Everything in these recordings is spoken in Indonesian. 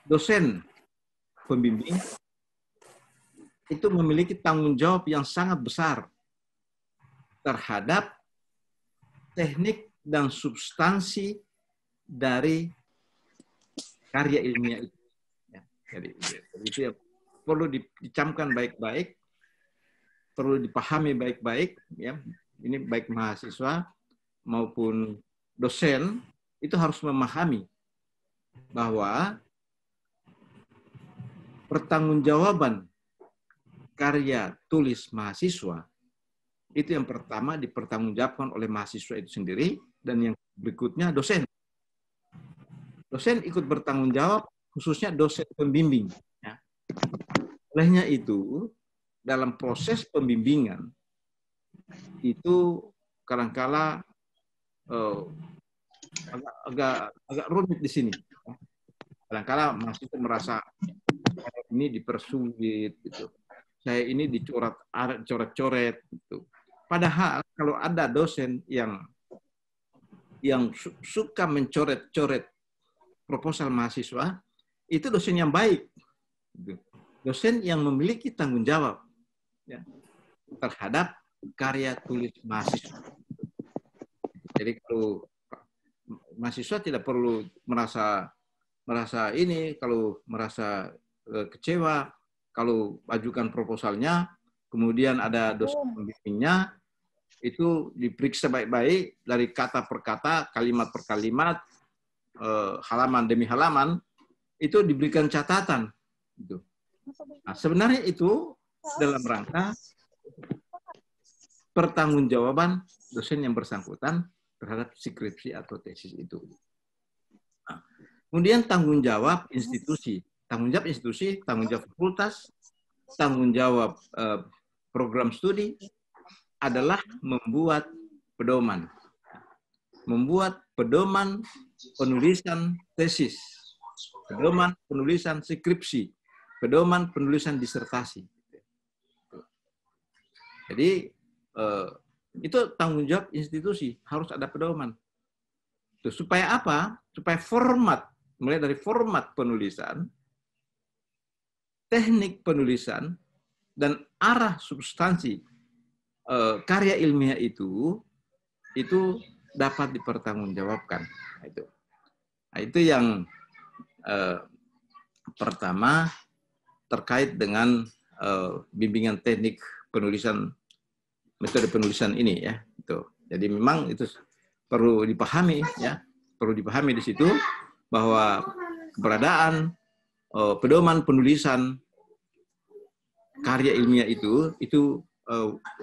Dosen pembimbing itu memiliki tanggung jawab yang sangat besar terhadap teknik dan substansi dari karya ilmiah itu. Ya, jadi itu ya, perlu dicamkan baik-baik, perlu dipahami baik-baik. Ya, ini baik mahasiswa maupun dosen itu harus memahami bahwa pertanggungjawaban karya tulis mahasiswa itu yang pertama dipertanggungjawabkan oleh mahasiswa itu sendiri, dan yang berikutnya dosen. Dosen ikut bertanggung jawab, khususnya dosen pembimbing. Ya. Olehnya itu, dalam proses pembimbingan itu kadangkala agak rumit di sini. Kadangkala mahasiswa merasa ini dipersulit, gitu. Saya ini dicoret-coret, gitu. Padahal kalau ada dosen yang suka mencoret-coret proposal mahasiswa, itu dosen yang baik, dosen yang memiliki tanggung jawab ya, terhadap karya tulis mahasiswa. Jadi kalau mahasiswa tidak perlu merasa ini, kalau merasa kecewa, kalau ajukan proposalnya, kemudian ada dosen pembimbingnya, itu diperiksa baik-baik dari kata per kata, kalimat per kalimat, halaman demi halaman, itu diberikan catatan. Nah, sebenarnya itu dalam rangka pertanggungjawaban dosen yang bersangkutan terhadap skripsi atau tesis itu. Nah, kemudian tanggung jawab institusi, tanggung jawab fakultas, tanggung jawab program studi adalah membuat pedoman. Membuat pedoman penulisan tesis, pedoman penulisan skripsi, pedoman penulisan disertasi. Jadi itu tanggung jawab institusi, harus ada pedoman. Supaya apa? Supaya format, mulai dari format penulisan, teknik penulisan, dan arah substansi karya ilmiah itu dapat dipertanggungjawabkan. Nah, itu yang pertama terkait dengan bimbingan teknik penulisan, metode penulisan ini ya. Jadi memang itu perlu dipahami ya, perlu dipahami di situ bahwa keberadaan pedoman penulisan karya ilmiah itu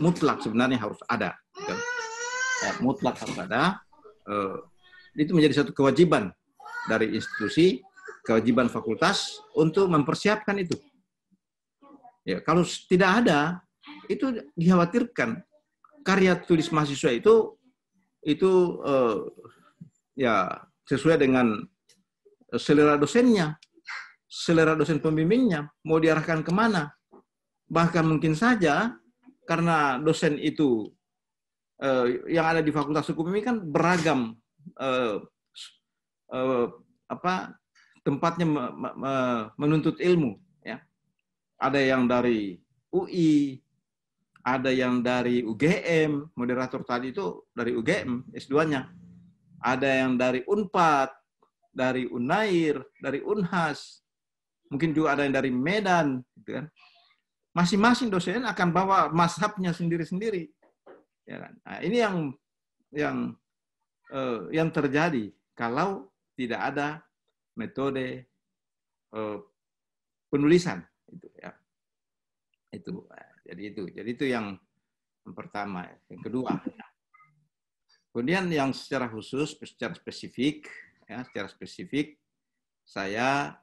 mutlak sebenarnya harus ada. Ya, mutlak harus ada. Itu menjadi satu kewajiban dari institusi, kewajiban fakultas untuk mempersiapkan itu. Ya, kalau tidak ada, itu dikhawatirkan karya tulis mahasiswa itu ya sesuai dengan selera dosennya, selera dosen pembimbingnya, mau diarahkan kemana. Bahkan mungkin saja karena dosen itu yang ada di Fakultas Hukum ini kan beragam tempatnya menuntut ilmu. Ya. Ada yang dari UI, ada yang dari UGM, moderator tadi itu dari UGM S2-nya. Ada yang dari Unpad, dari Unair, dari Unhas, mungkin juga ada yang dari Medan, gitu kan. Masing-masing dosen akan bawa mazhabnya sendiri-sendiri. Ya kan? Nah, ini yang terjadi kalau tidak ada metode penulisan itu ya. Jadi itu yang pertama. Yang kedua, kemudian yang secara khusus, secara spesifik saya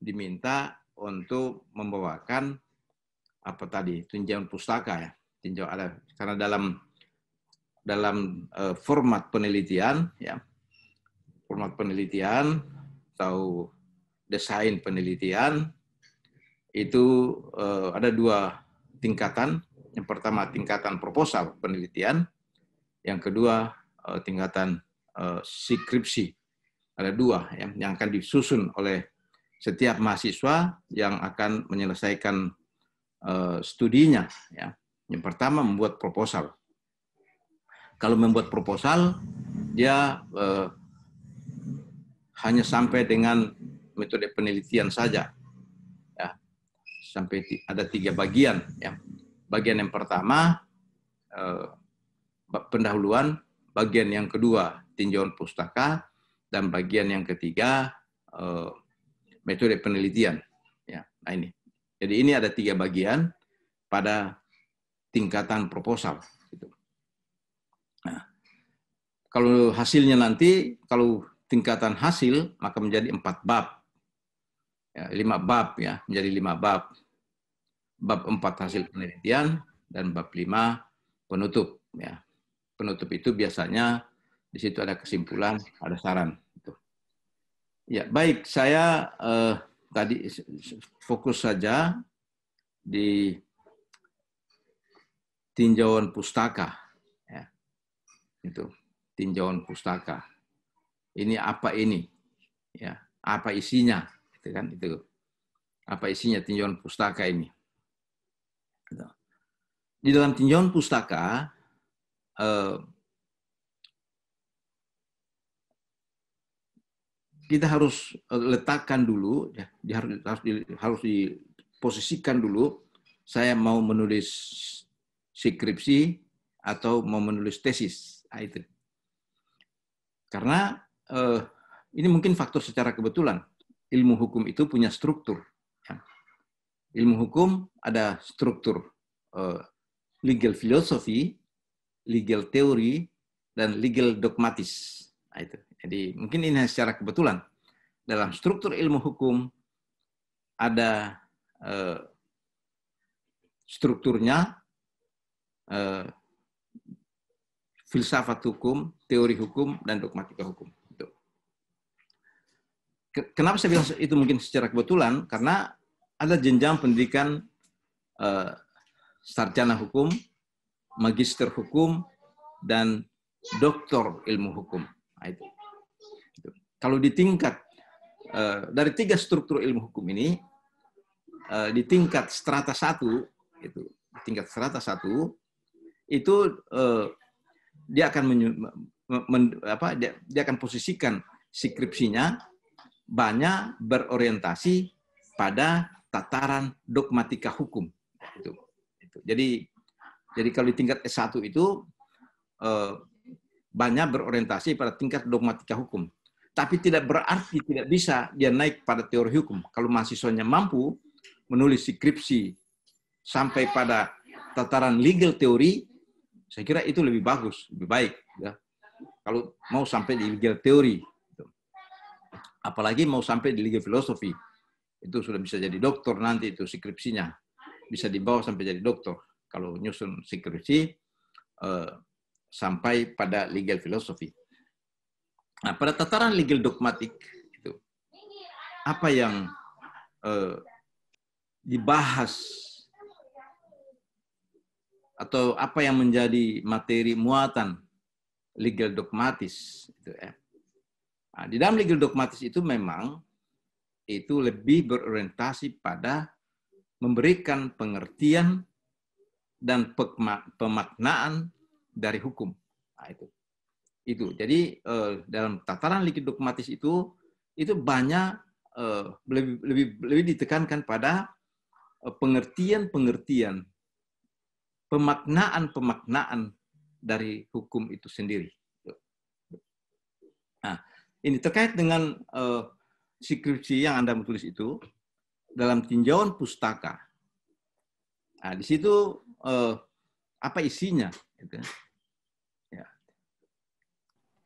diminta untuk membawakan tinjauan pustaka ya, tinjau ada karena dalam format penelitian ya, format penelitian atau desain penelitian itu ada dua tingkatan. Yang pertama tingkatan proposal penelitian, yang kedua tingkatan skripsi. Ada dua yang akan disusun oleh setiap mahasiswa yang akan menyelesaikan studinya. Ya. Yang pertama membuat proposal. Kalau membuat proposal, dia hanya sampai dengan metode penelitian saja. Ya. Sampai ada 3 bagian. Ya. Bagian yang pertama pendahuluan, bagian yang kedua tinjauan pustaka, dan bagian yang ketiga metode penelitian. Ya, nah ini. Jadi ini ada 3 bagian pada tingkatan proposal. Gitu. Nah, kalau hasilnya nanti, kalau tingkatan hasil maka menjadi 4 bab, ya, 5 bab ya, menjadi 5 bab. Bab 4 hasil penelitian dan bab 5 penutup. Ya. Penutup itu biasanya di situ ada kesimpulan, ada saran. Ya, baik. Saya tadi fokus saja di tinjauan pustaka. Ya, itu tinjauan pustaka. Ini apa ini? Ya, apa isinya? Itu kan itu. Apa isinya tinjauan pustaka ini? Gitu. Di dalam tinjauan pustaka kita harus letakkan dulu, ya, harus diposisikan dulu. Saya mau menulis skripsi atau mau menulis tesis, nah, itu. Karena ini mungkin faktor secara kebetulan. Ilmu hukum itu punya struktur. Ya. Ilmu hukum ada struktur legal philosophy, legal theory, dan legal dogmatis. Nah, itu. Jadi mungkin ini secara kebetulan. Dalam struktur ilmu hukum ada strukturnya filsafat hukum, teori hukum, dan dogmatika hukum. Kenapa saya bilang itu mungkin secara kebetulan? Karena ada jenjang pendidikan sarjana hukum, magister hukum, dan doktor ilmu hukum. Nah, itu. Kalau di tingkat dari 3 struktur ilmu hukum ini, di tingkat strata 1, itu tingkat strata 1 itu dia akan dia akan posisikan skripsinya banyak berorientasi pada tataran dogmatika hukum. Itu. Jadi kalau di tingkat S1 itu banyak berorientasi pada tingkat dogmatika hukum. Tapi tidak berarti tidak bisa dia naik pada teori hukum. Kalau mahasiswanya mampu menulis skripsi sampai pada tataran legal teori, saya kira itu lebih bagus, lebih baik. Ya. Kalau mau sampai di legal teori, apalagi mau sampai di legal philosophy, itu sudah bisa jadi doktor nanti itu skripsinya. Bisa dibawa sampai jadi doktor. Kalau nyusun skripsi sampai pada legal philosophy. Nah, pada tataran legal dogmatik itu apa yang dibahas atau apa yang menjadi materi muatan legal dogmatis itu ya. Nah, di dalam legal dogmatis itu memang itu lebih berorientasi pada memberikan pengertian dan pemaknaan dari hukum. Nah, itu. Jadi dalam tataran legal dogmatis itu banyak lebih ditekankan pada pengertian, pemaknaan dari hukum itu sendiri. Nah, ini terkait dengan skripsi yang Anda menulis itu dalam tinjauan pustaka. Nah, di situ apa isinya? Gitu. Ya.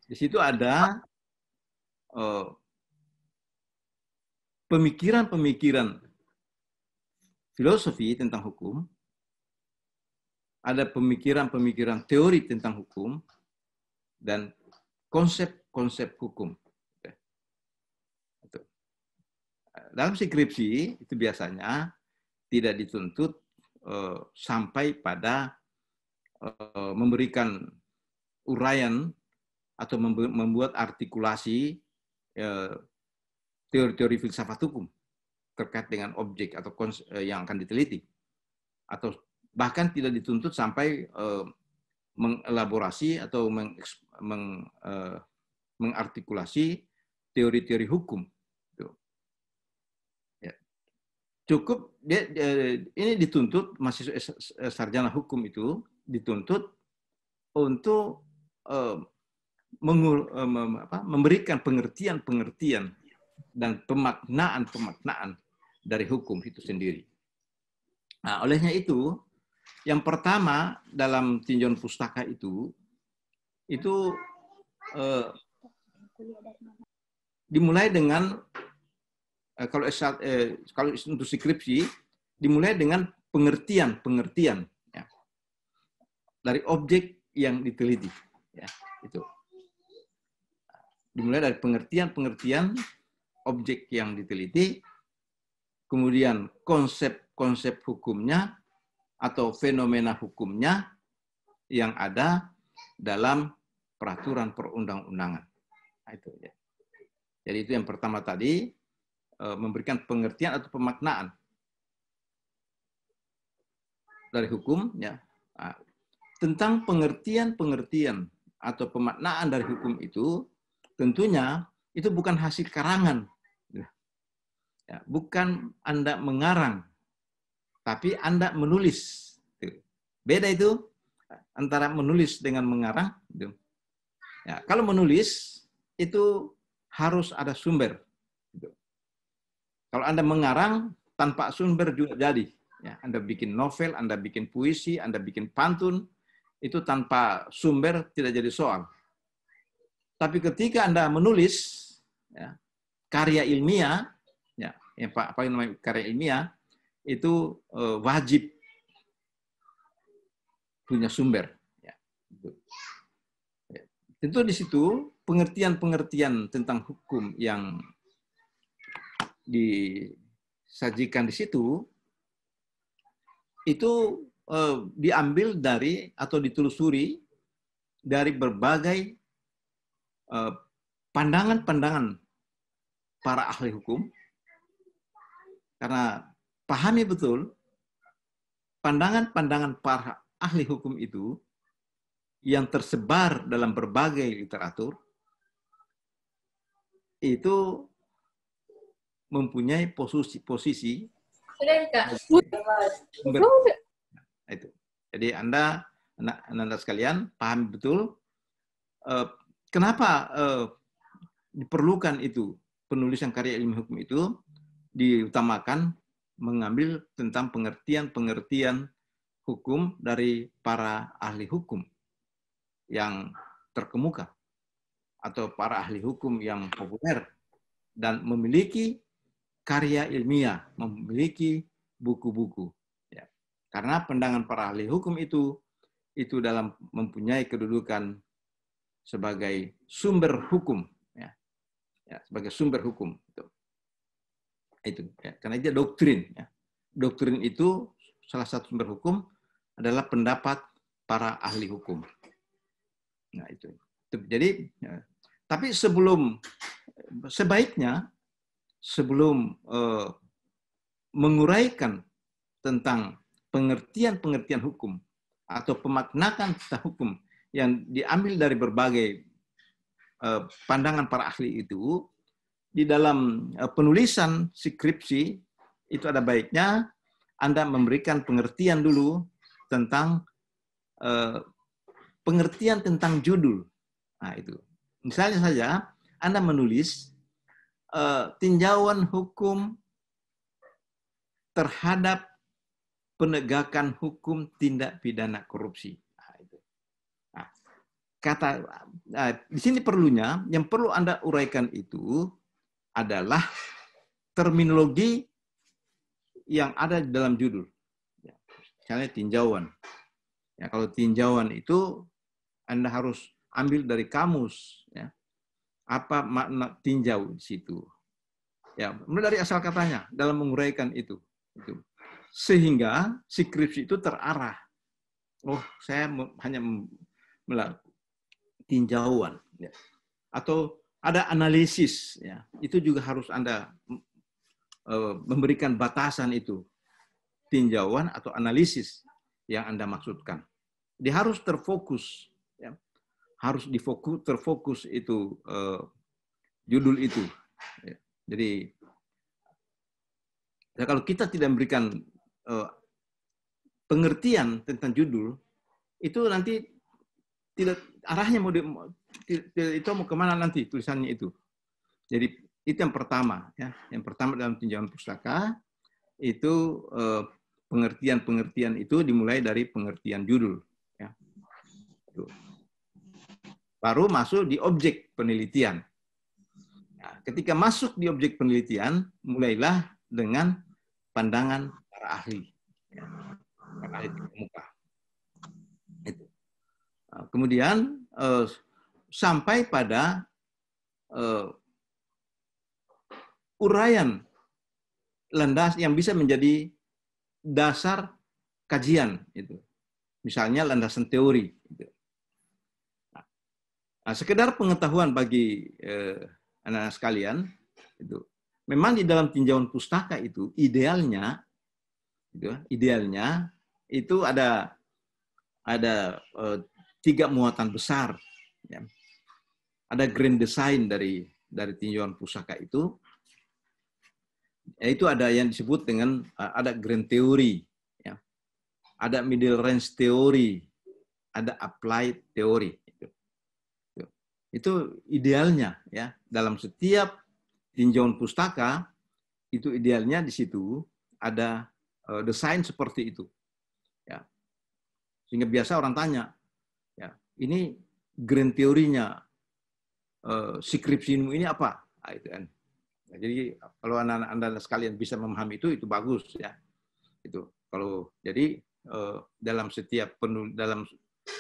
Di situ ada pemikiran-pemikiran filosofi tentang hukum, ada pemikiran-pemikiran teori tentang hukum, dan konsep-konsep hukum. Dalam skripsi itu biasanya tidak dituntut sampai pada memberikan uraian atau membuat artikulasi teori-teori filsafat hukum terkait dengan objek atau yang akan diteliti, atau bahkan tidak dituntut sampai mengelaborasi atau mengartikulasi teori-teori hukum. Cukup ini dituntut mahasiswa sarjana hukum itu dituntut untuk memberikan pengertian-pengertian dan pemaknaan dari hukum itu sendiri. Nah, olehnya itu, yang pertama dalam tinjauan pustaka itu dimulai dengan kalau untuk skripsi dimulai dengan pengertian ya, dari objek yang diteliti, ya, itu dimulai dari pengertian objek yang diteliti, kemudian konsep hukumnya atau fenomena hukumnya yang ada dalam peraturan perundang-undangan. Nah, itu ya. Jadi itu yang pertama tadi, memberikan pengertian atau pemaknaan dari hukum, ya. Nah, tentang pengertian atau pemaknaan dari hukum itu, tentunya itu bukan hasil karangan, ya, bukan Anda mengarang, tapi Anda menulis. Beda itu antara menulis dengan mengarang. Ya, kalau menulis itu harus ada sumber. Kalau Anda mengarang tanpa sumber juga jadi. Ya, Anda bikin novel, Anda bikin puisi, Anda bikin pantun, itu tanpa sumber tidak jadi soal. Tapi ketika Anda menulis, ya, karya ilmiah, ya, apa yang namanya karya ilmiah, itu wajib punya sumber. Ya. Tentu di situ pengertian-pengertian tentang hukum yang disajikan di situ itu diambil dari atau ditelusuri dari berbagai pandangan-pandangan para ahli hukum, karena pahami betul pandangan-pandangan para ahli hukum itu yang tersebar dalam berbagai literatur itu mempunyai posisi itu. Jadi Anda sekalian pahami betul kenapa diperlukan itu penulisan karya ilmu hukum itu diutamakan mengambil tentang pengertian-pengertian hukum dari para ahli hukum yang terkemuka atau para ahli hukum yang populer dan memiliki karya ilmiah, memiliki buku-buku. Ya. Karena pandangan para ahli hukum itu dalam mempunyai kedudukan sebagai sumber hukum, ya. Ya, sebagai sumber hukum. Itu ya. Karena itu doktrin. Ya. Doktrin itu salah satu sumber hukum adalah pendapat para ahli hukum. Nah itu. Jadi, ya. Tapi sebaiknya sebelum menguraikan tentang pengertian-pengertian hukum atau pemaknaan tentang hukum yang diambil dari berbagai pandangan para ahli itu, di dalam penulisan skripsi itu ada baiknya Anda memberikan pengertian dulu tentang pengertian tentang judul. Nah itu. Misalnya saja Anda menulis tinjauan hukum terhadap penegakan hukum tindak pidana korupsi. Nah, itu. Nah, di sini perlunya, yang perlu Anda uraikan itu adalah terminologi yang ada di dalam judul. Ya, misalnya tinjauan. Ya, kalau tinjauan itu Anda harus ambil dari kamus. Ya. Apa makna tinjau di situ? Ya, mulai dari asal katanya dalam menguraikan itu. sehingga skripsi itu terarah. Oh, saya hanya melakukan tinjauan, ya. Atau ada analisis, ya. Itu juga harus Anda memberikan batasan itu, tinjauan atau analisis yang Anda maksudkan. Dia harus terfokus, ya. Harus terfokus itu judul itu. Ya. Jadi kalau kita tidak memberikan pengertian tentang judul, itu nanti tidak arahnya itu mau kemana nanti tulisannya itu. Jadi itu yang pertama, ya. Yang pertama dalam tinjauan pustaka itu pengertian-pengertian itu dimulai dari pengertian judul, ya. Baru masuk di objek penelitian. Nah, ketika masuk di objek penelitian, mulailah dengan pandangan para ahli, ya. Para ahli muka. Itu. Nah, kemudian sampai pada uraian landas yang bisa menjadi dasar kajian itu. Misalnya landasan teori. Gitu. Nah, sekedar pengetahuan bagi anak-anak sekalian, itu memang di dalam tinjauan pustaka itu idealnya itu ada 3 muatan besar, ya. Ada grand design dari tinjauan pustaka itu, yaitu ada yang disebut dengan ada grand teori, ya. Ada middle range teori, ada applied teori. Itu idealnya, ya, dalam setiap tinjauan pustaka itu idealnya di situ ada desain seperti itu, ya. Sehingga biasa orang tanya, ya, ini grand teorinya skripsimu ini apa? Nah, itu kan. Nah, jadi kalau anak-anak Anda sekalian bisa memahami itu bagus, ya. Itu kalau jadi dalam setiap dalam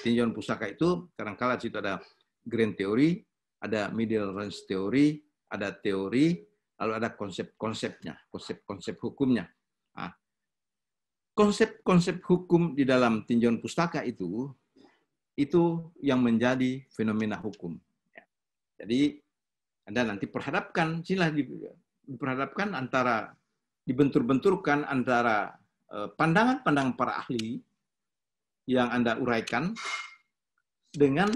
tinjauan pustaka itu kadang-kala situ ada grand teori, ada middle range teori, ada teori, lalu ada konsep-konsepnya, konsep-konsep hukumnya. Nah, konsep-konsep hukum di dalam tinjauan pustaka itu yang menjadi fenomena hukum. Jadi Anda nanti perhadapkan, silah diperhadapkan antara, dibentur-benturkan antara pandangan-pandangan para ahli yang Anda uraikan dengan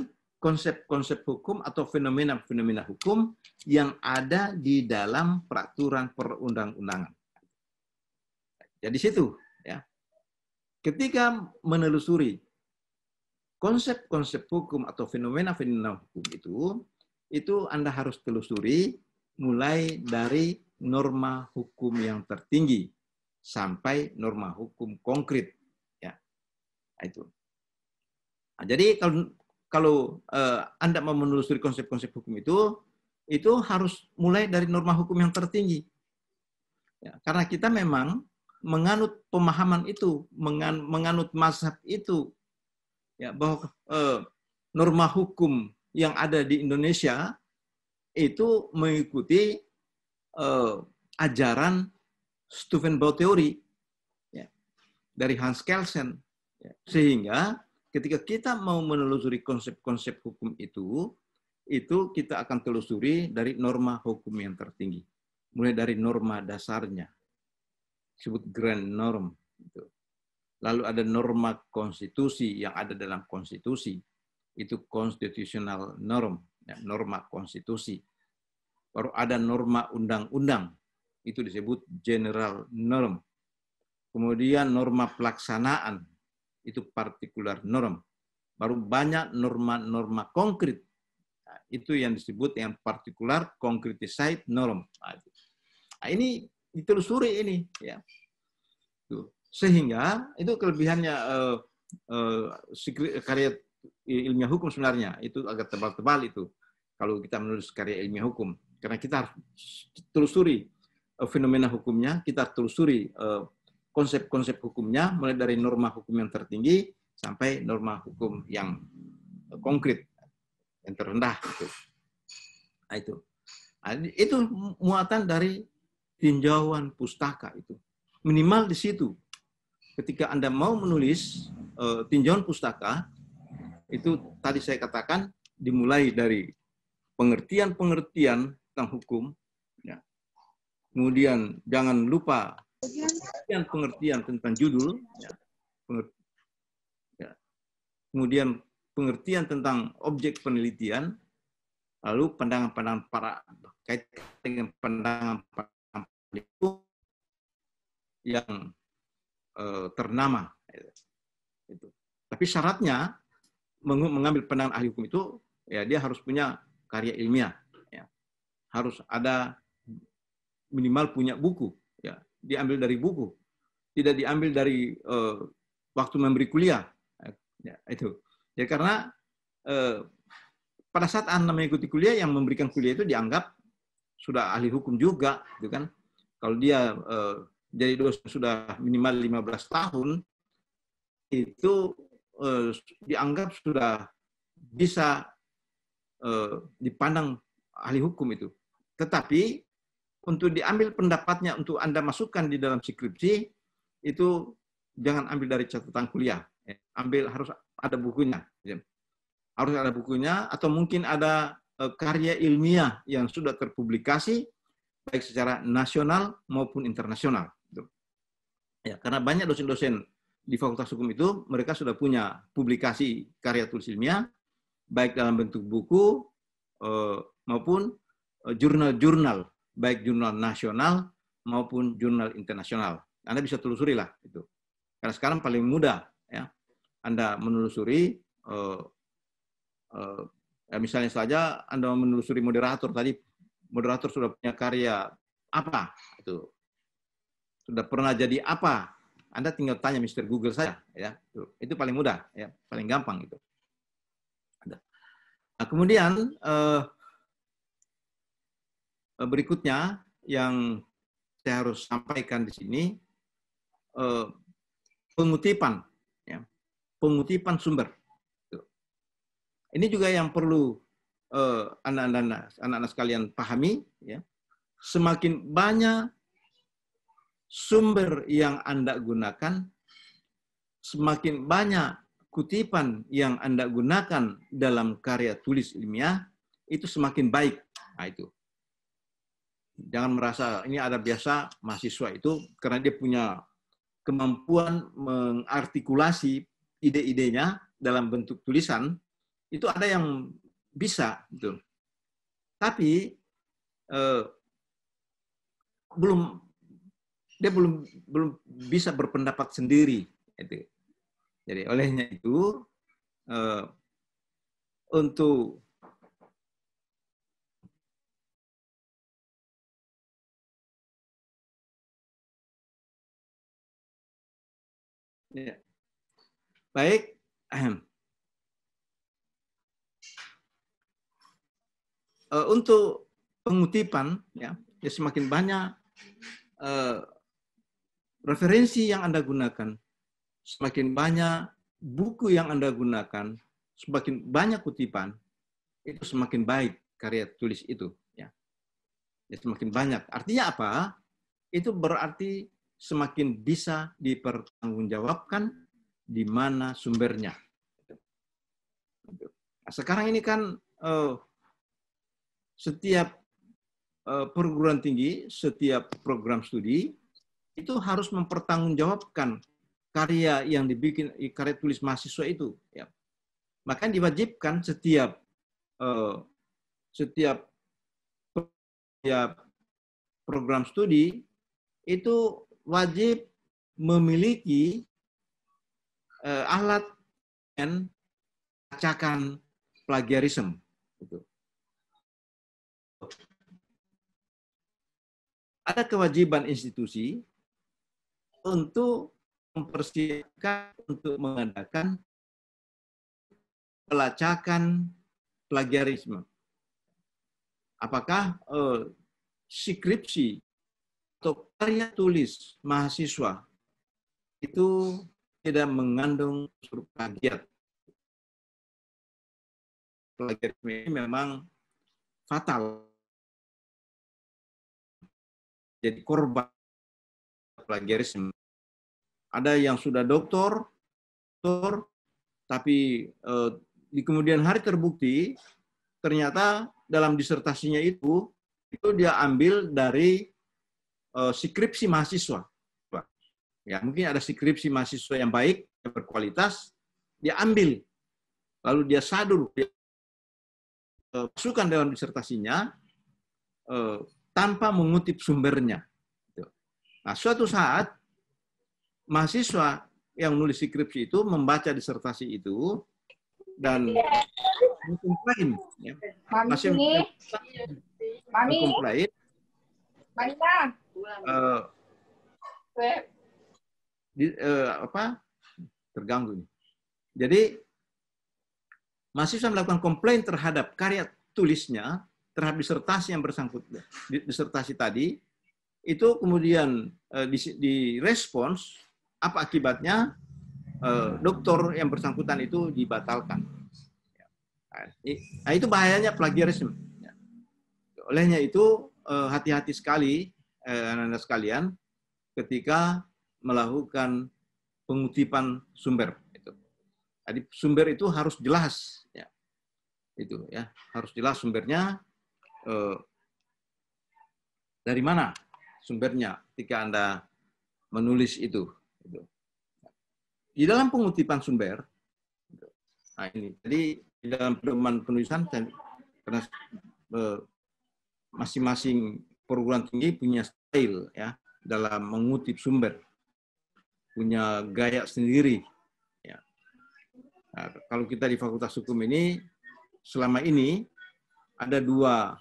konsep-konsep hukum atau fenomena-fenomena hukum yang ada di dalam peraturan perundang-undangan. Jadi situ, ya. Ketika menelusuri konsep-konsep hukum atau fenomena-fenomena hukum itu Anda harus telusuri mulai dari norma hukum yang tertinggi sampai norma hukum konkret, ya. Itu. Nah, jadi kalau Anda mau menelusuri konsep-konsep hukum itu harus mulai dari norma hukum yang tertinggi. Ya, karena kita memang menganut pemahaman itu, menganut mazhab itu, ya, bahwa norma hukum yang ada di Indonesia itu mengikuti ajaran Steuvenbauer-teori, ya, dari Hans Kelsen, ya. Sehingga ketika kita mau menelusuri konsep-konsep hukum itu kita akan telusuri dari norma hukum yang tertinggi. Mulai dari norma dasarnya, disebut grand norm. Lalu ada norma konstitusi yang ada dalam konstitusi, itu constitutional norm, ya, norma konstitusi. Baru ada norma undang-undang, itu disebut general norm. Kemudian norma pelaksanaan, itu particular norm. Baru banyak norma-norma konkret. Nah, itu yang disebut yang particular concretized norm. Nah, ini ditelusuri ini, ya. Sehingga itu kelebihannya karya ilmiah hukum sebenarnya itu agak tebal-tebal itu kalau kita menulis karya ilmiah hukum, karena kita harus telusuri fenomena hukumnya, kita telusuri konsep-konsep hukumnya mulai dari norma hukum yang tertinggi sampai norma hukum yang konkret, yang terendah. Nah, itu muatan dari tinjauan pustaka itu. Minimal di situ. ketika Anda mau menulis tinjauan pustaka, itu tadi saya katakan dimulai dari pengertian-pengertian tentang hukum, ya. Kemudian jangan lupa pengertian tentang judul, ya. Kemudian pengertian tentang objek penelitian, lalu pandangan-pandangan para kaitan dengan pandangan itu yang ternama. Itu. Tapi syaratnya mengambil pandangan ahli hukum itu, ya dia harus punya karya ilmiah, ya. Harus ada minimal punya buku, ya. Diambil dari buku, tidak diambil dari waktu memberi kuliah, ya, itu. Ya karena pada saat Anda mengikuti kuliah, yang memberikan kuliah itu dianggap sudah ahli hukum juga, gitu kan? Kalau dia jadi dosen sudah minimal 15 tahun, itu dianggap sudah bisa dipandang ahli hukum itu. Tetapi untuk diambil pendapatnya untuk Anda masukkan di dalam skripsi, itu jangan ambil dari catatan kuliah. Ambil, harus ada bukunya. Harus ada bukunya, atau mungkin ada karya ilmiah yang sudah terpublikasi, baik secara nasional maupun internasional. Ya, karena banyak dosen-dosen di Fakultas Hukum itu, mereka sudah punya publikasi karya tulis ilmiah, baik dalam bentuk buku maupun jurnal-jurnal, baik jurnal nasional maupun jurnal internasional. Anda bisa telusuri lah itu. Karena sekarang paling mudah, ya, Anda menelusuri. Ya misalnya saja Anda menelusuri moderator tadi, moderator sudah punya karya apa, itu sudah pernah jadi apa, Anda tinggal tanya Mr. Google saja, ya. Itu paling mudah, ya, paling gampang itu. Nah, kemudian berikutnya yang saya harus sampaikan di sini, pengutipan, ya, pengutipan sumber. Ini juga yang perlu anak-anak sekalian pahami, ya. Semakin banyak sumber yang Anda gunakan, semakin banyak kutipan yang Anda gunakan dalam karya tulis ilmiah, itu semakin baik. Nah, itu. Jangan merasa ini ada biasa mahasiswa itu karena dia punya kemampuan mengartikulasi ide-idenya dalam bentuk tulisan, itu ada yang bisa, gitu. Tapi dia belum bisa berpendapat sendiri. Itu. Jadi olehnya itu untuk ya, baik. Untuk pengutipan, ya semakin banyak referensi yang Anda gunakan, semakin banyak buku yang Anda gunakan, semakin banyak kutipan, itu semakin baik karya tulis itu. Ya, semakin banyak. Artinya apa? Itu berarti semakin bisa dipertanggungjawabkan di mana sumbernya. Sekarang ini kan setiap perguruan tinggi, setiap program studi itu harus mempertanggungjawabkan karya yang dibikin, karya tulis mahasiswa itu. Ya. Maka diwajibkan setiap program studi itu wajib memiliki alat dan pelacakan plagiarisme. Ada kewajiban institusi untuk mempersiapkan, untuk mengadakan pelacakan plagiarisme. Apakah skripsi atau karya tulis mahasiswa itu tidak mengandung unsur plagiat? Plagiarisme ini memang fatal. Jadi korban plagiarisme Ada yang sudah doktor, tapi di kemudian hari terbukti ternyata dalam disertasinya itu dia ambil dari skripsi mahasiswa. Ya, mungkin ada skripsi mahasiswa yang baik, yang berkualitas, dia ambil, lalu dia sadur, dia masukkan dalam disertasinya tanpa mengutip sumbernya. Nah, suatu saat mahasiswa yang menulis skripsi itu membaca disertasi itu dan mengkomplain, ya. Masih mengkomplain, terganggu. Jadi mahasiswa melakukan komplain terhadap karya tulisnya, terhadap disertasi yang bersangkutan, disertasi tadi, itu kemudian direspons, apa akibatnya? Doktor yang bersangkutan itu dibatalkan. Nah, itu bahayanya plagiarisme. Olehnya itu hati-hati sekali anak-anak sekalian ketika melakukan pengutipan sumber. Jadi sumber itu harus jelas, ya. Itu ya, harus jelas sumbernya, dari mana sumbernya ketika Anda menulis itu. Di dalam pengutipan sumber, nah ini, jadi di dalam pedoman penulisan, karena masing-masing perguruan tinggi punya style, ya, dalam mengutip sumber, punya gaya sendiri. Ya. Nah, kalau kita di Fakultas Hukum ini, selama ini ada dua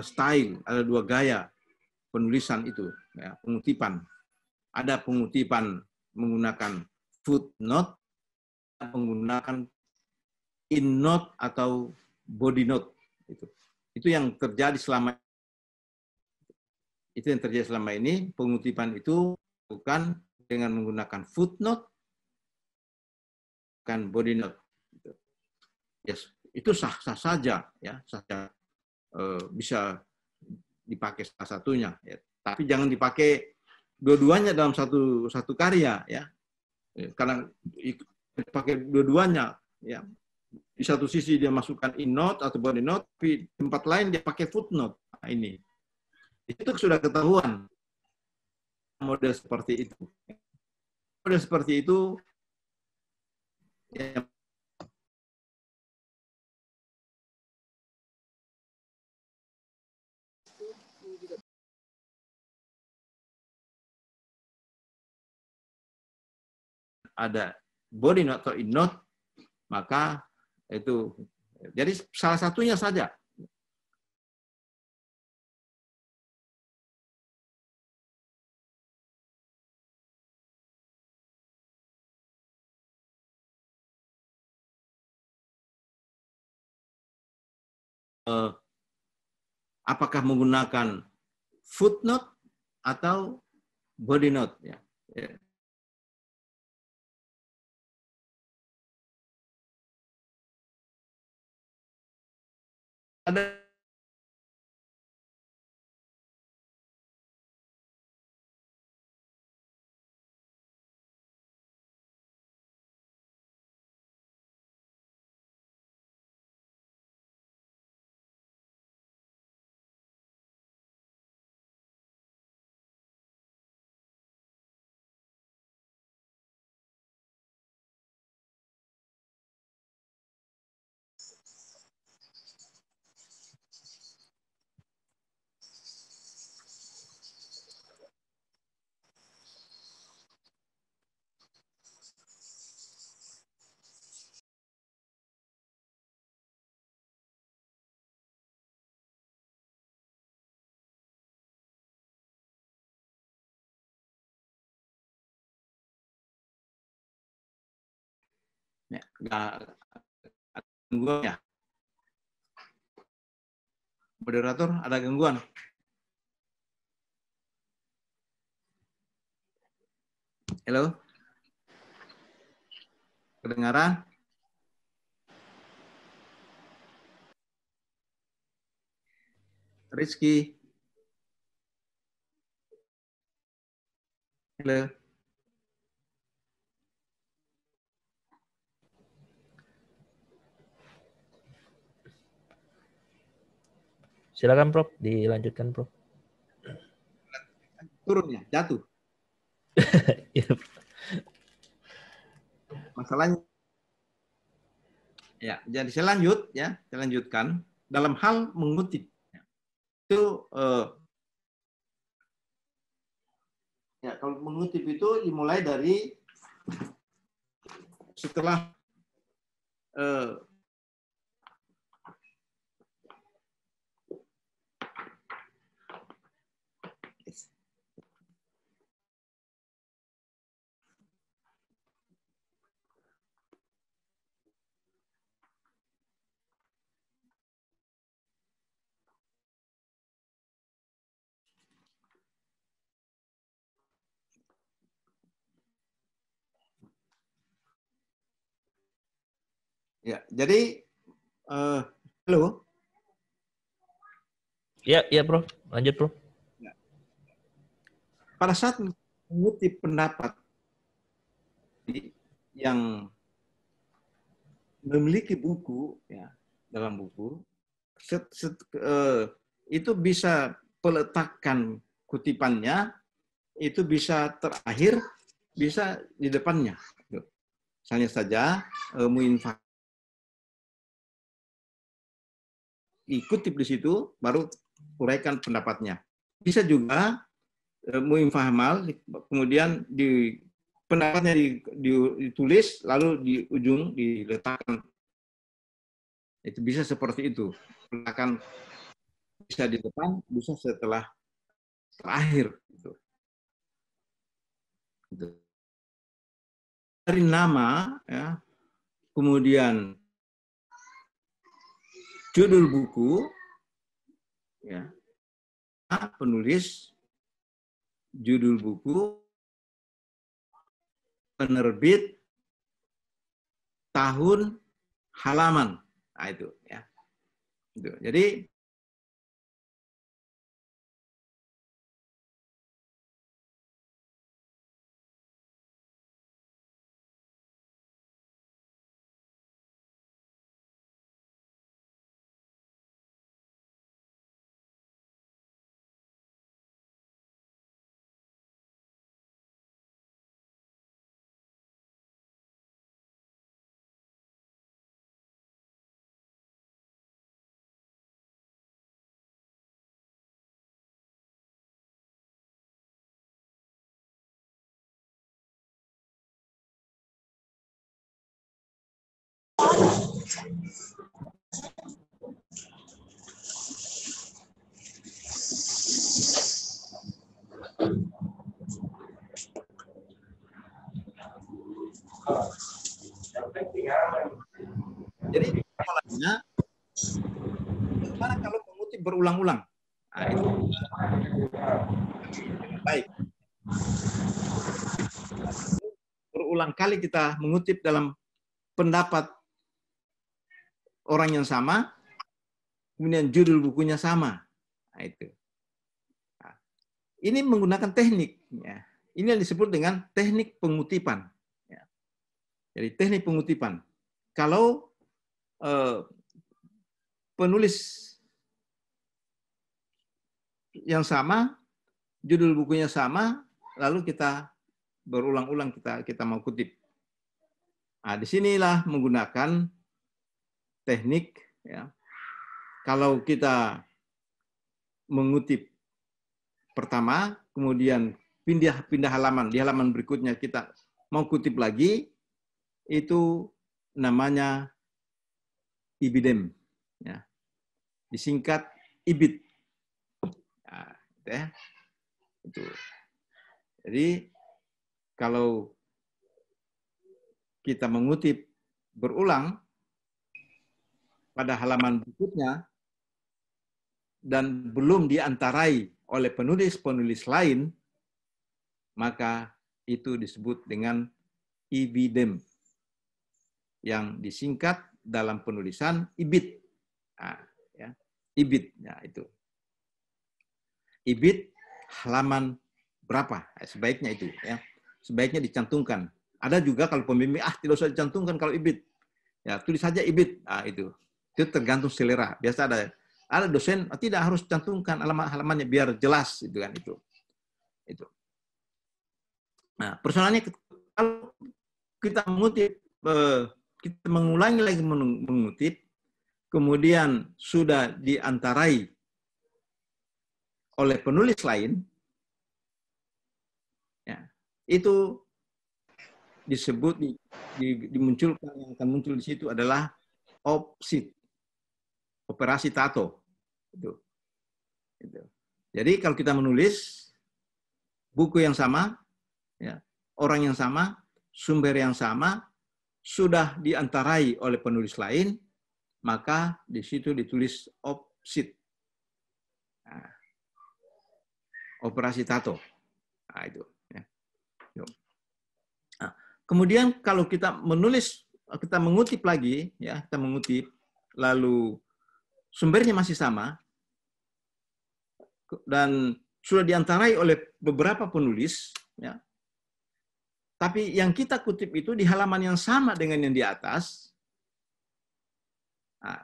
style, ada dua gaya penulisan itu, ya, pengutipan. Ada pengutipan menggunakan footnote, menggunakan in-note atau body note. Itu yang terjadi selama ini. Pengutipan itu bukan dengan menggunakan footnote, bukan body note. Yes, itu sah-sah saja, ya, bisa dipakai salah satunya, ya. Tapi jangan dipakai dua-duanya dalam satu karya, ya. Karena dipakai dua-duanya, ya. Di satu sisi dia masukkan in note atau body note, tapi tempat lain dia pakai footnote. Nah, ini itu sudah ketahuan model seperti itu. Model seperti itu, ya, ada body note atau in note, maka itu jadi salah satunya saja. Apakah menggunakan footnote atau body note, ya. Ada ya, gangguan, ya. Moderator, ada gangguan? Halo? Kedengaran? Rizky? Halo? Silakan Prof, dilanjutkan Prof. Turun ya, jatuh. Iya, Masalahnya ya, jadi saya lanjutkan dalam hal mengutip. Itu ya, kalau mengutip itu dimulai dari setelah ya, jadi halo. Iya Prof, lanjut Prof. Pada saat mengutip pendapat yang memiliki buku ya, dalam buku itu bisa peletakan kutipannya itu bisa terakhir, bisa di depannya. Misalnya saja muinfah dikutip di situ, baru uraikan pendapatnya. Bisa juga muinfahmal, kemudian di pendapatnya ditulis, lalu di ujung diletakkan. Itu bisa seperti itu. Letakkan bisa di depan, bisa setelah terakhir. Dari nama, ya, kemudian judul buku, ya, penulis, judul buku, penerbit, tahun, halaman. Nah, itu ya. Itu. Jadi persoalannya, bagaimana kalau mengutip berulang-ulang? Nah, itu baik. Berulang kali kita mengutip dalam pendapat orang yang sama, kemudian judul bukunya sama. Nah, itu. Nah, ini menggunakan teknik. Ya. Ini yang disebut dengan teknik pengutipan. Ya. Jadi teknik pengutipan. Kalau penulis yang sama, judul bukunya sama, lalu kita berulang-ulang kita mau kutip. Nah, disinilah menggunakan teknik. Ya. Kalau kita mengutip pertama, kemudian pindah halaman, di halaman berikutnya kita mau kutip lagi, itu namanya ibidem. Ya. Disingkat ibid. Nah, itu ya. Itu. Jadi kalau kita mengutip berulang pada halaman berikutnya dan belum diantarai oleh penulis-penulis lain, maka itu disebut dengan ibidem yang disingkat dalam penulisan ibid. Nah, ya. Ibid, ya, itu. Ibid halaman berapa? Sebaiknya itu, ya. Sebaiknya dicantumkan. Ada juga kalau pembimbing tidak usah dicantumkan kalau ibid. Ya, tulis saja ibid. Nah, itu tergantung selera. Biasa ada Ada dosen tidak harus cantumkan halamannya biar jelas itu kan itu. Nah, persoalannya kalau kita mengutip, kita mengulangi lagi mengutip, kemudian sudah diantarai oleh penulis lain, ya, itu disebut dimunculkan, yang akan muncul di situ adalah OPSIT, operasi tato. Itu. Jadi kalau kita menulis buku yang sama, ya, orang yang sama, sumber yang sama, sudah diantarai oleh penulis lain, maka di situ ditulis OPSIT. Nah, operasi tato. Nah, itu. Ya. Nah, kemudian kalau kita menulis, kita mengutip lagi, ya, kita mengutip, lalu sumbernya masih sama, dan sudah diantarai oleh beberapa penulis, ya, tapi yang kita kutip itu di halaman yang sama dengan yang di atas. Nah,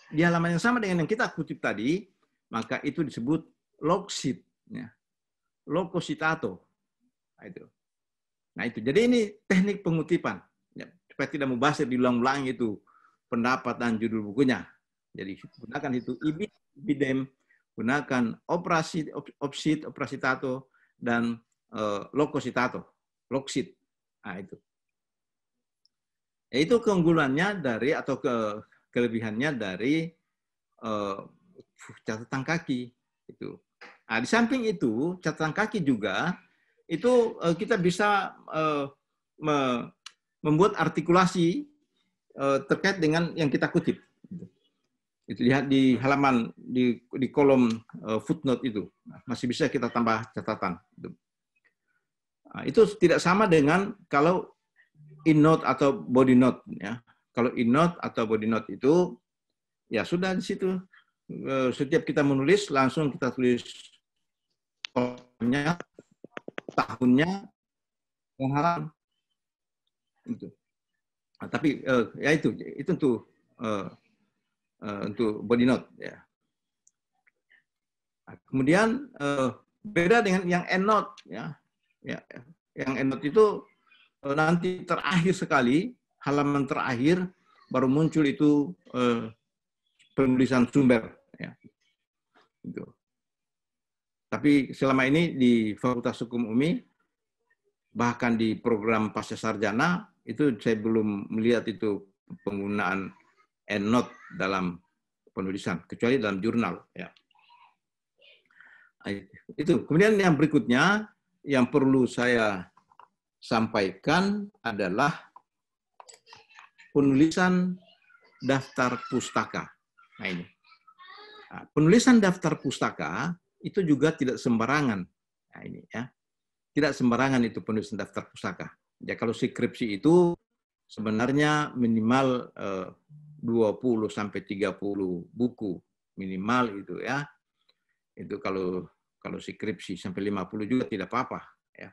di halaman yang sama dengan yang kita kutip tadi, maka itu disebut logsit, ya. Logositato. Nah, itu. Jadi ini teknik pengutipan. Ya, supaya tidak mubazir diulang-ulang itu pendapat dan judul bukunya. Jadi gunakan itu ibidem, gunakan OPSIT, operasi tato, dan logositato. Logsit. Nah, itu. Itu keunggulannya dari atau kelebihannya dari catatan kaki itu. Nah, di samping itu catatan kaki juga itu kita bisa membuat artikulasi terkait dengan yang kita kutip. Itu lihat di halaman di kolom footnote itu masih bisa kita tambah catatan. Nah, itu tidak sama dengan kalau in-note atau body note, ya. Kalau in-note atau body note itu ya sudah di situ, setiap kita menulis langsung kita tulis tahunnya, dan halaman. Itu. Nah, tapi ya itu untuk body note, ya. Nah, kemudian beda dengan yang end-note, ya. Ya, yang endnote itu nanti terakhir sekali, halaman terakhir baru muncul itu penulisan sumber. Ya. Gitu. Tapi selama ini di Fakultas Hukum UMI, bahkan di program pasca sarjana, itu saya belum melihat itu penggunaan endnote dalam penulisan, kecuali dalam jurnal. Ya. Itu. Kemudian yang berikutnya, yang perlu saya sampaikan adalah penulisan daftar pustaka. Nah, ini. Nah, penulisan daftar pustaka itu juga tidak sembarangan. Nah, ini ya. Tidak sembarangan itu penulisan daftar pustaka. Ya, kalau skripsi itu sebenarnya minimal 20 sampai 30 buku minimal itu ya. Itu kalau skripsi sampai 50 juga tidak apa-apa, ya.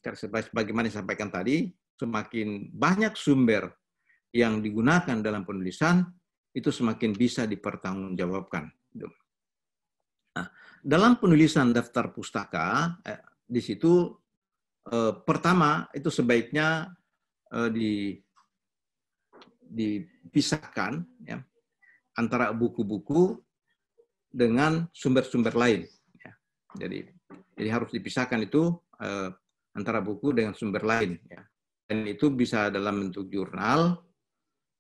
Karena sebagaimana disampaikan tadi, semakin banyak sumber yang digunakan dalam penulisan, itu semakin bisa dipertanggungjawabkan. Nah, dalam penulisan daftar pustaka, di situ pertama itu sebaiknya dipisahkan, ya, antara buku-buku dengan sumber-sumber lain. Jadi harus dipisahkan itu antara buku dengan sumber lain. Ya. Dan itu bisa dalam bentuk jurnal,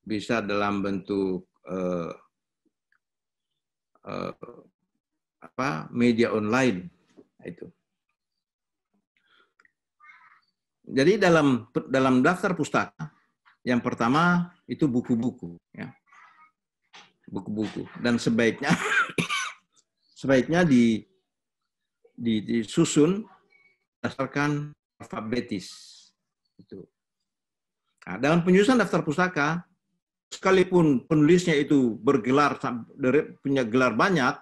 bisa dalam bentuk media online. Itu. Jadi dalam daftar pustaka, yang pertama itu buku-buku. Ya. Buku-buku. Dan sebaiknya disusun berdasarkan alfabetis. Itu. Nah, dalam penyusunan daftar pustaka, sekalipun penulisnya itu bergelar, punya gelar banyak,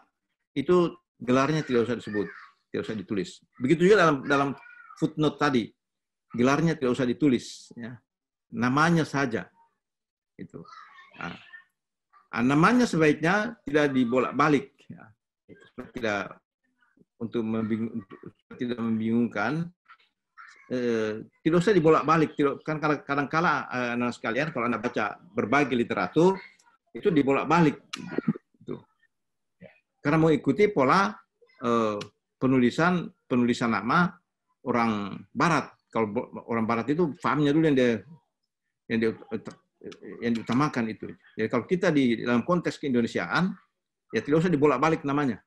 itu gelarnya tidak usah disebut, tidak usah ditulis. Begitu juga dalam footnote tadi, gelarnya tidak usah ditulis, ya. Namanya saja. Itu. Nah, Namanya sebaiknya tidak dibolak-balik, ya. Tidak untuk tidak membingungkan. Tidak usah dibolak-balik. Kan kadang-kala anak sekalian kalau Anda baca berbagai literatur itu dibolak-balik. Gitu. Karena mau ikuti pola penulisan nama orang Barat. Kalau orang Barat itu fahamnya dulu yang diutamakan itu. Jadi kalau kita di dalam konteks keindonesiaan, ya tidak usah dibolak-balik namanya.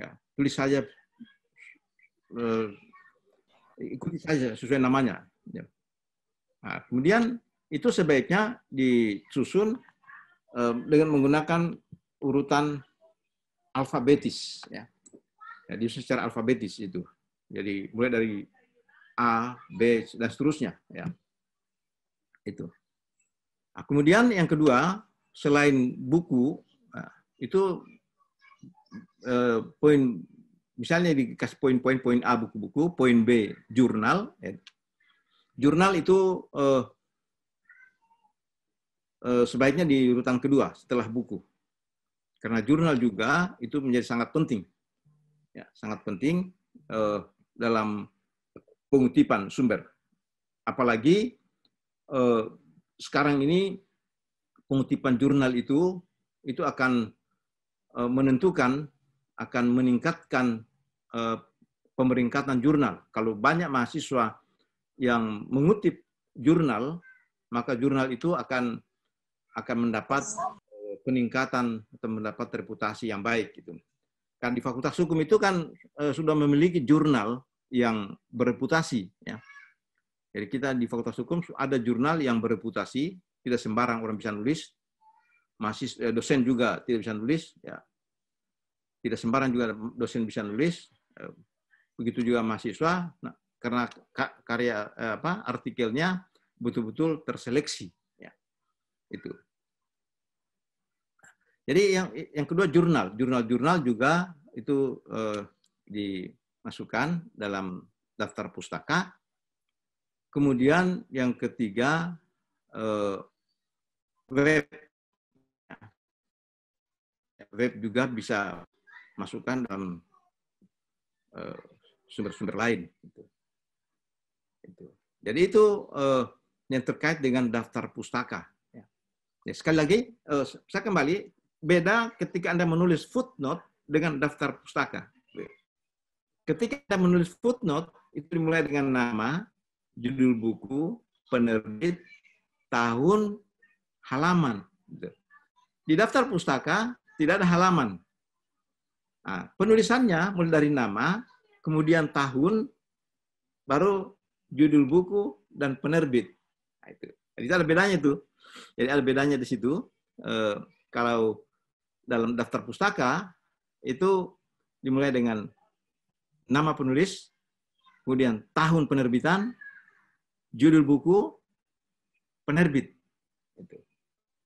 Ya, tulis saja, ikuti saja sesuai namanya. Ya. Nah, kemudian itu sebaiknya disusun dengan menggunakan urutan alfabetis. Ya. Jadi secara alfabetis itu. Jadi mulai dari A, B, dan seterusnya. Ya. Itu. Nah, kemudian yang kedua, selain buku, itu poin, misalnya dikasih poin A buku-buku, poin B jurnal. Jurnal itu sebaiknya di urutan kedua setelah buku, karena jurnal juga itu menjadi sangat penting, ya, sangat penting dalam pengutipan sumber. Apalagi sekarang ini pengutipan jurnal itu akan menentukan, akan meningkatkan pemeringkatan jurnal. Kalau banyak mahasiswa yang mengutip jurnal, maka jurnal itu akan mendapat peningkatan atau mendapat reputasi yang baik. Gitu. Kan di Fakultas Hukum itu kan sudah memiliki jurnal yang bereputasi. Ya. Jadi kita di Fakultas Hukum ada jurnal yang bereputasi, tidak sembarang orang bisa nulis. Dosen juga tidak bisa nulis, ya. Tidak sembarang juga dosen bisa nulis. Begitu juga mahasiswa, nah, karena karya artikelnya betul-betul terseleksi, ya. Itu. Jadi yang kedua jurnal juga itu dimasukkan dalam daftar pustaka. Kemudian yang ketiga web juga bisa masukkan dalam sumber-sumber lain. Jadi itu yang terkait dengan daftar pustaka. Ya, sekali lagi, saya kembali, beda ketika Anda menulis footnote dengan daftar pustaka. Ketika Anda menulis footnote, itu dimulai dengan nama, judul buku, penerbit, tahun, halaman. Di daftar pustaka tidak ada halaman. Nah, penulisannya mulai dari nama, kemudian tahun, baru judul buku dan penerbit. Nah, itu. Jadi ada bedanya tuh. Jadi ada bedanya di situ. Kalau dalam daftar pustaka itu dimulai dengan nama penulis, kemudian tahun penerbitan, judul buku, penerbit.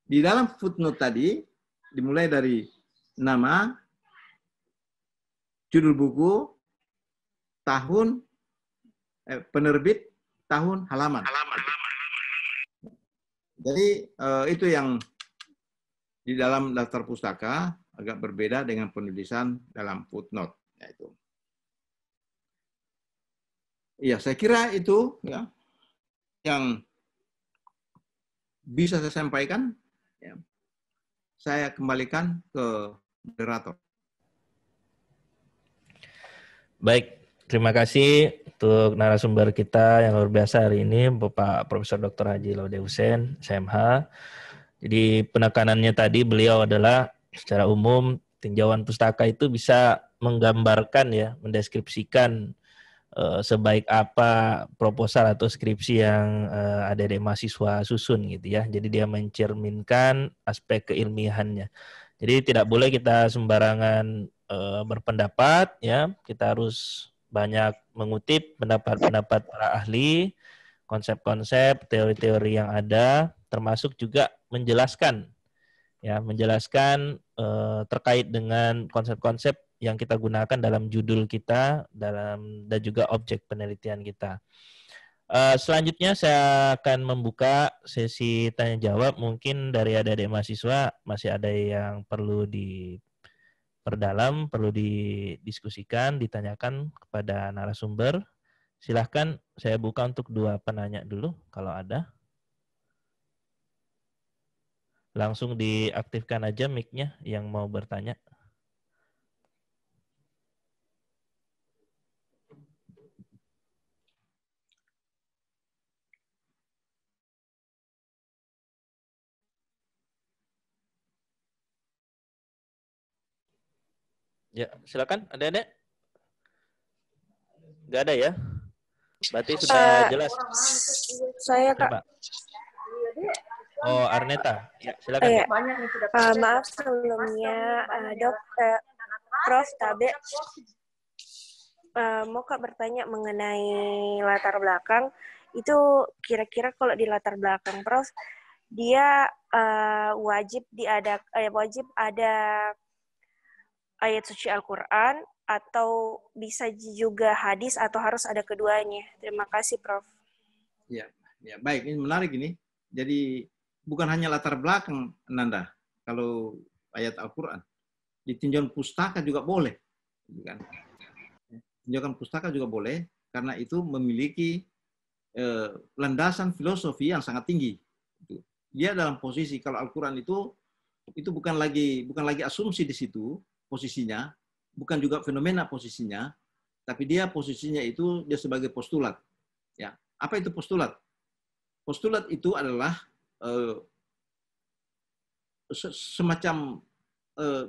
Di dalam footnote tadi dimulai dari nama, judul buku, tahun, penerbit, tahun, halaman. Jadi itu yang di dalam daftar pustaka agak berbeda dengan penulisan dalam footnote. Yaitu. Iya, saya kira itu ya yang bisa saya sampaikan. Ya. Saya kembalikan ke moderator. Baik, terima kasih untuk narasumber kita yang luar biasa hari ini, Bapak Profesor Dr. Haji Laude Hussein, SMH. Jadi penekanannya tadi beliau adalah secara umum tinjauan pustaka itu bisa menggambarkan ya, mendeskripsikan sebaik apa proposal atau skripsi yang adik-adik mahasiswa susun gitu ya. Jadi dia mencerminkan aspek keilmiahannya. Jadi tidak boleh kita sembarangan berpendapat ya. Kita harus banyak mengutip pendapat-pendapat para ahli, konsep-konsep, teori-teori yang ada, termasuk juga menjelaskan terkait dengan konsep-konsep yang kita gunakan dalam judul kita dan juga objek penelitian kita. Selanjutnya saya akan membuka sesi tanya jawab. Mungkin dari adik-adik mahasiswa masih ada yang perlu diperdalam, perlu didiskusikan, ditanyakan kepada narasumber. Silahkan saya buka untuk 2 penanya dulu kalau ada. Langsung diaktifkan aja mic-nya yang mau bertanya. Ya, silakan. Ada? Nggak ada ya? Berarti sudah jelas. Saya, Kak. Siapa? Oh, Arneta. Ya, silakan. Ya. Maaf sebelumnya, Prof. Tabe. Mau Kak bertanya mengenai latar belakang. Itu kira-kira kalau di latar belakang Prof, dia wajib ada ayat suci Al-Quran atau bisa juga hadis atau harus ada keduanya? Terima kasih, Prof. Ya, baik. Ini menarik ini. Jadi bukan hanya latar belakang, Nanda. Kalau ayat Al-Quran, di tinjauan pustaka juga boleh, kan? Tinjauan pustaka juga boleh karena itu memiliki landasan filosofi yang sangat tinggi. Dia dalam posisi kalau Al-Quran itu bukan lagi asumsi di situ posisinya, bukan juga fenomena posisinya, tapi dia posisinya itu dia sebagai postulat. Ya, apa itu postulat? Postulat itu adalah semacam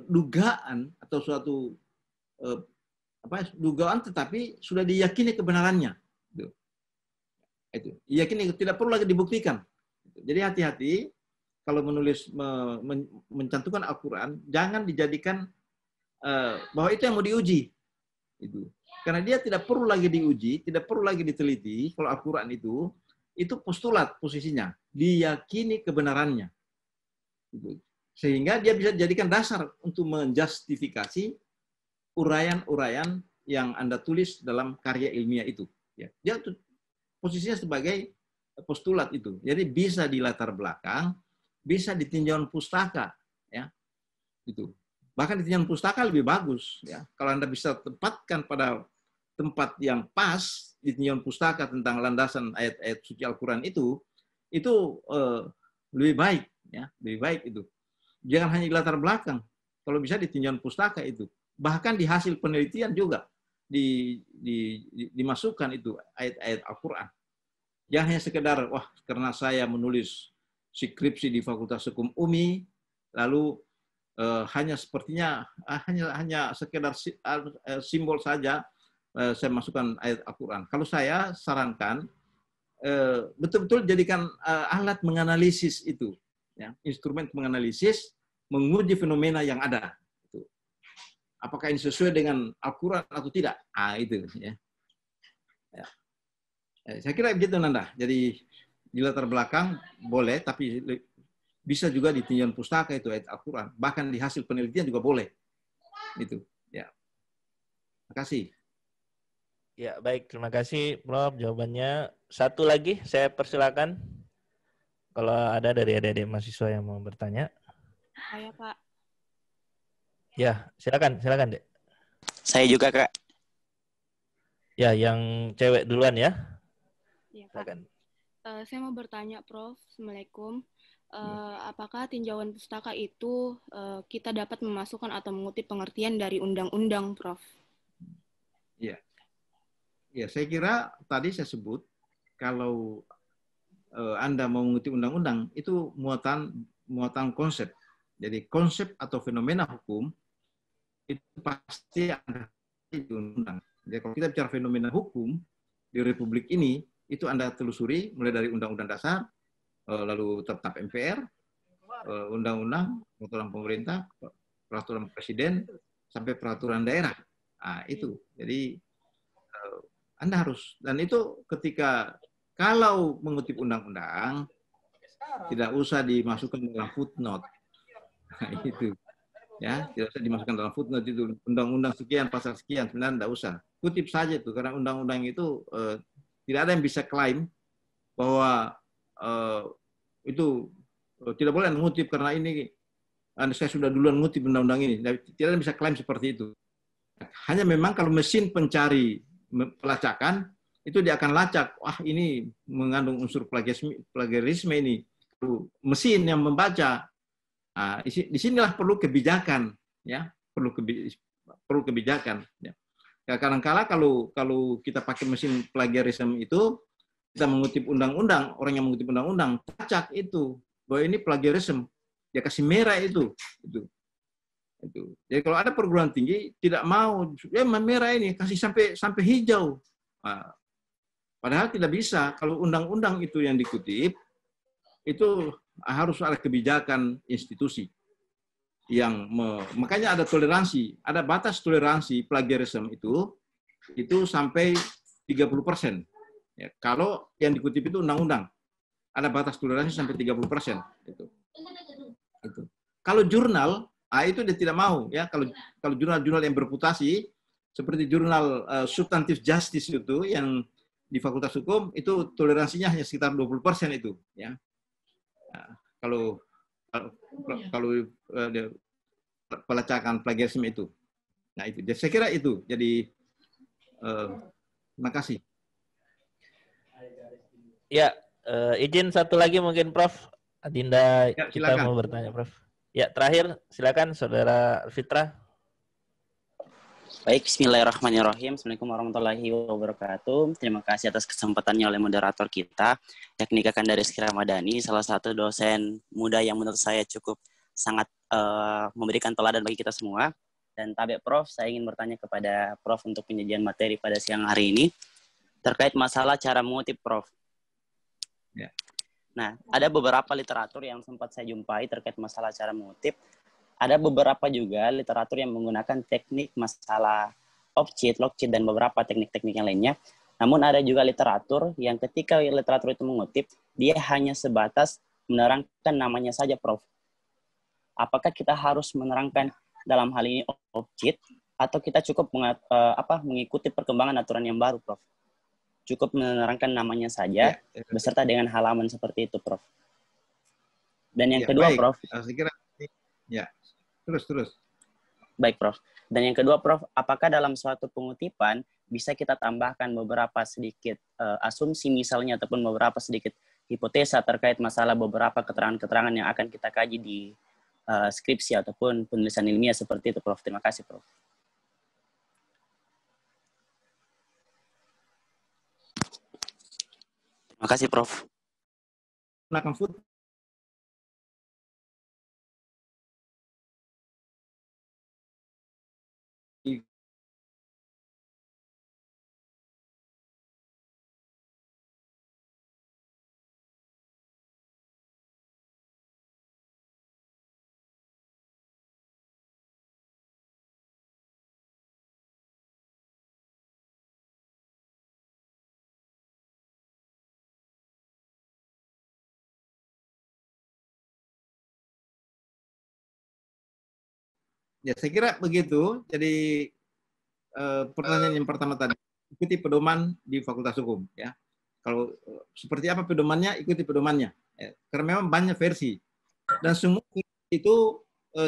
dugaan atau suatu dugaan tetapi sudah diyakini kebenarannya. Itu diyakini, tidak perlu lagi dibuktikan. Jadi hati-hati kalau menulis mencantumkan Al-Quran, jangan dijadikan bahwa itu yang mau diuji. Itu karena dia tidak perlu lagi diuji, tidak perlu lagi diteliti. Kalau Al-Quran itu postulat posisinya, diyakini kebenarannya. Sehingga dia bisa dijadikan dasar untuk menjustifikasi uraian-uraian yang Anda tulis dalam karya ilmiah itu. Ya, dia posisinya sebagai postulat itu. Jadi bisa di latar belakang, bisa di tinjauan pustaka, ya. Itu. Bahkan di tinjauan pustaka lebih bagus, ya. Kalau Anda bisa tempatkan pada tempat yang pas di tinjauan pustaka tentang landasan ayat-ayat suci Al-Quran itu lebih baik, ya, lebih baik itu. Jangan hanya di latar belakang. Kalau bisa di tinjauan pustaka itu. Bahkan di hasil penelitian juga dimasukkan itu ayat-ayat Al-Quran. Jangan hanya sekedar, wah karena saya menulis skripsi di Fakultas Hukum UMI, lalu hanya sepertinya hanya sekedar simbol saja saya masukkan ayat Al-Quran. Kalau saya sarankan betul-betul jadikan alat menganalisis itu, ya, instrumen menganalisis, menguji fenomena yang ada. Apakah ini sesuai dengan Al-Quran atau tidak? Itu. Ya. Ya. Saya kira begitu, Nanda. Jadi di latar belakang boleh, tapi bisa juga di tinjauan pustaka itu ayat Al-Quran. Bahkan di hasil penelitian juga boleh. Itu. Ya. Terima kasih. Ya, baik. Terima kasih, Prof. Jawabannya. Satu lagi, saya persilakan. Kalau ada dari adik-adik mahasiswa yang mau bertanya. Saya, Kak. Ya, silakan, Dek. Saya juga, Kak. Ya, yang cewek duluan ya. Iya, Kak. Saya mau bertanya, Prof. Assalamualaikum. Apakah tinjauan pustaka itu kita dapat memasukkan atau mengutip pengertian dari undang-undang, Prof? Iya. Ya, saya kira tadi saya sebut kalau Anda mau mengutip undang-undang itu muatan konsep. Jadi konsep atau fenomena hukum itu pasti ada di undang. Jadi kalau kita bicara fenomena hukum di Republik ini, itu Anda telusuri mulai dari Undang-Undang Dasar, lalu tetap MPR, Undang-Undang, Peraturan Pemerintah, Peraturan Presiden, sampai Peraturan Daerah. Itu. Jadi Anda harus, dan itu ketika kalau mengutip undang-undang tidak usah dimasukkan dalam footnote. Itu. Ya, tidak usah dimasukkan dalam footnote itu undang-undang sekian pasal sekian, sebenarnya tidak usah. Kutip saja itu karena undang-undang itu Tidak ada yang bisa klaim bahwa itu tidak boleh mengutip karena ini saya sudah duluan mengutip undang-undang ini. Tidak ada yang bisa klaim seperti itu. Hanya memang kalau mesin pencari pelacakan itu dia akan lacak, wah ini mengandung unsur plagiarisme ini. Mesin yang membaca, disinilah perlu kebijakan, ya, perlu kebijakan. Ya. Kadang-kala kalau kita pakai mesin plagiarisme itu, kita mengutip undang-undang, orang yang mengutip undang-undang, lacak itu bahwa ini plagiarisme, dia kasih merah itu. Jadi kalau ada perguruan tinggi tidak mau, ya merah ini kasih sampai hijau. Padahal tidak bisa. Kalau undang-undang itu yang dikutip, itu harus ada kebijakan institusi yang makanya ada toleransi, ada batas toleransi plagiarisme itu sampai 30%. Ya, kalau yang dikutip itu undang-undang, ada batas toleransi sampai 30%. Itu. Kalau jurnal, itu dia tidak mau. Ya, kalau jurnal-jurnal yang bereputasi, seperti jurnal Substantive Justice itu yang di Fakultas Hukum itu toleransinya hanya sekitar 20% itu, ya. Nah, kalau pelacakan plagiarisme itu. Nah, itu. Saya kira itu. Jadi terima kasih. Ya, izin satu lagi mungkin Prof. Adinda Ya, kita mau bertanya Prof. Ya, terakhir silakan Saudara Fitra. Baik, bismillahirrahmanirrahim. Assalamualaikum warahmatullahi wabarakatuh. Terima kasih atas kesempatannya oleh moderator kita, yakni Kakanda Rizky Ramadhani, salah satu dosen muda yang menurut saya cukup sangat memberikan teladan bagi kita semua. Dan Tabek Prof, saya ingin bertanya kepada Prof untuk penyajian materi pada siang hari ini terkait masalah cara mengutip Prof. Ya. Nah, ada beberapa literatur yang sempat saya jumpai terkait masalah cara mengutip. Ada beberapa juga literatur yang menggunakan teknik masalah off-cheat, lock-cheat, dan beberapa teknik-teknik yang lainnya. Namun ada juga literatur yang ketika literatur itu mengutip, dia hanya sebatas menerangkan namanya saja, Prof. Apakah kita harus menerangkan dalam hal ini off-cheat, atau kita cukup mengikuti perkembangan aturan yang baru, Prof? Cukup menerangkan namanya saja, beserta dengan halaman seperti itu, Prof. Dan yang kedua, baik. Prof. Saya kira, ya. Terus. Baik, Prof. Dan yang kedua, Prof, apakah dalam suatu pengutipan bisa kita tambahkan beberapa sedikit asumsi misalnya ataupun beberapa sedikit hipotesa terkait masalah beberapa keterangan-keterangan yang akan kita kaji di skripsi ataupun penulisan ilmiah seperti itu, Prof. Terima kasih, Prof. Terima kasih, Prof. Ya, saya kira begitu. Jadi pertanyaan yang pertama tadi, ikuti pedoman di Fakultas Hukum. Ya, kalau seperti apa pedomannya, ikuti pedomannya. Ya, karena memang banyak versi dan semua itu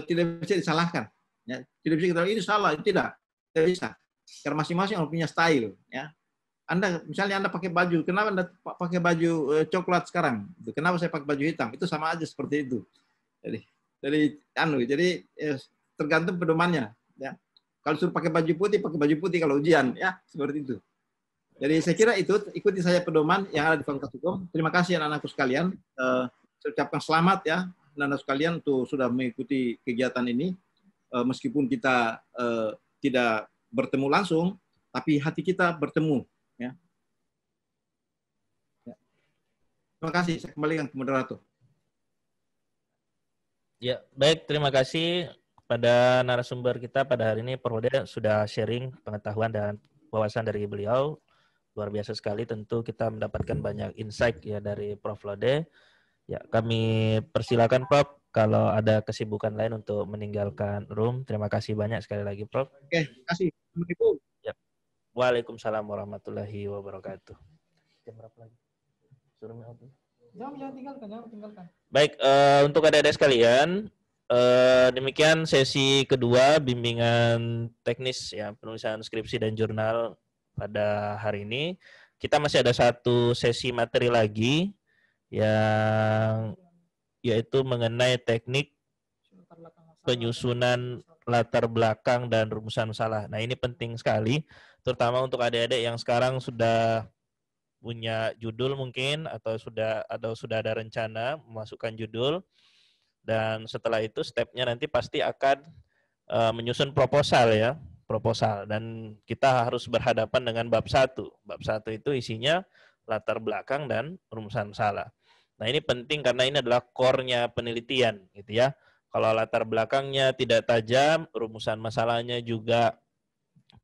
tidak bisa disalahkan. Ya, tidak bisa kita itu salah, itu tidak bisa. Karena masing-masing orang punya style. Ya, misalnya Anda pakai baju, kenapa Anda pakai baju coklat sekarang? Kenapa saya pakai baju hitam? Itu sama aja seperti itu. Jadi tergantung pedomannya. Ya. Kalau suruh pakai baju putih kalau ujian, ya seperti itu. Jadi saya kira itu ikuti saja pedoman yang ada di Fakultas Hukum. Terima kasih anak-anakku sekalian. Saya ucapkan selamat ya anak-anak sekalian untuk sudah mengikuti kegiatan ini. Meskipun kita tidak bertemu langsung, tapi hati kita bertemu. Ya. Terima kasih. Saya kembalikan ke moderator. Ya, baik. Terima kasih pada narasumber kita pada hari ini, Prof. Lode sudah sharing pengetahuan dan wawasan dari beliau. Luar biasa sekali, tentu kita mendapatkan banyak insight ya dari Prof. Lode. Ya, kami persilakan Prof kalau ada kesibukan lain untuk meninggalkan room. Terima kasih banyak sekali lagi, Prof. Oke, terima kasih. Assalamualaikum. Ya. Waalaikumsalam warahmatullahi wabarakatuh. Jam berapa lagi? Suruh out. Jangan tinggalkan. Baik, untuk adik-adik sekalian, demikian sesi kedua bimbingan teknis ya penulisan skripsi dan jurnal pada hari ini. Kita masih ada satu sesi materi lagi yang yaitu mengenai teknik penyusunan latar belakang dan rumusan masalah. Nah, ini penting sekali, terutama untuk adik-adik yang sekarang sudah punya judul mungkin atau sudah ada rencana memasukkan judul, dan setelah itu stepnya nanti pasti akan menyusun proposal ya, dan kita harus berhadapan dengan bab 1. Bab 1 itu isinya latar belakang dan rumusan masalah. Nah, ini penting karena ini adalah core-nya penelitian gitu ya. Kalau latar belakangnya tidak tajam, rumusan masalahnya juga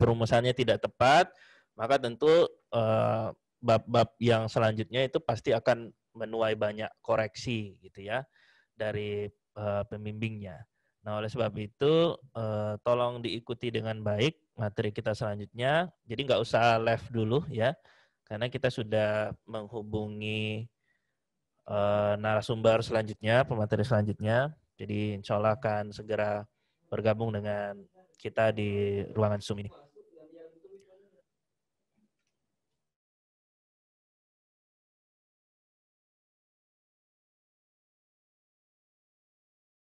perumusannya tidak tepat, maka tentu bab-bab yang selanjutnya itu pasti akan menuai banyak koreksi gitu ya dari pembimbingnya. Nah, oleh sebab itu tolong diikuti dengan baik materi kita selanjutnya. Jadi nggak usah live dulu ya, karena kita sudah menghubungi narasumber selanjutnya, pemateri selanjutnya. Jadi insya Allah akan segera bergabung dengan kita di ruangan Zoom ini.